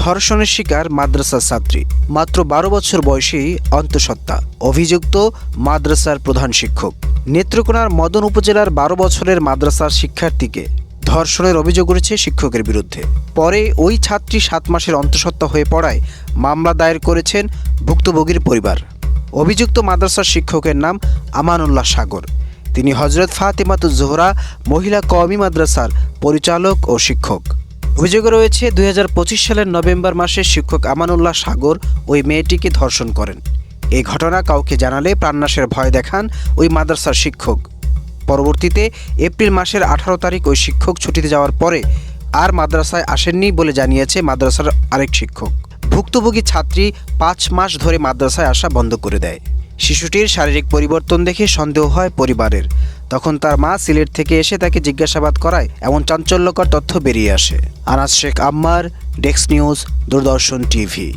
ধর্ষণের শিকার মাদ্রাসার ছাত্রী, মাত্র ১২ বছর বয়সেই অন্তঃসত্ত্বা। অভিযুক্ত মাদ্রাসার প্রধান শিক্ষক। নেত্রকোনার মদন উপজেলার ১২ বছরের মাদ্রাসার শিক্ষার্থীকে ধর্ষণের অভিযোগ উঠেছে শিক্ষকের বিরুদ্ধে। পরে ওই ছাত্রী ৭ মাসের অন্তঃসত্ত্বা হয়ে পড়ায় মামলা দায়ের করেছেন ভুক্তভোগীর পরিবার। অভিযুক্ত মাদ্রাসার শিক্ষকের নাম আমানুল্লাহ সাগর। তিনি হযরত ফাতেমাতুজ জোহরা মহিলা কওমি মাদ্রাসার পরিচালক ও শিক্ষক। অভিযোগে রয়েছে ২০২৫ সালের নভেম্বর মাসে শিক্ষক আমানুল্লাহ সাগর ওই মেয়েটিকে ধর্ষণ করেন। এই ঘটনা কাউকে জানালে প্রাণনাশের ভয় দেখান ওই মাদ্রাসার শিক্ষক। পরবর্তীতে এপ্রিল মাসের ১৮ তারিখ ওই শিক্ষক ছুটিতে যাওয়ার পরে আর মাদ্রাসায় আসেননি বলে জানিয়েছে মাদ্রাসার আরেক শিক্ষক। ভুক্তভোগী ছাত্রী ৫ মাস ধরে মাদ্রাসায় আসা বন্ধ করে দেয়। শিশুটির শারীরিক পরিবর্তন দেখে সন্দেহ হয় পরিবারের। তখন তার মা সিলেট থেকে এসে তাকে জিজ্ঞাসাবাদ করায় এমন চাঞ্চল্যকর তথ্য বেরিয়ে আসে। আনাস শেখ আম্মার, ডেস্ক নিউজ, দূরদর্শন টিভি।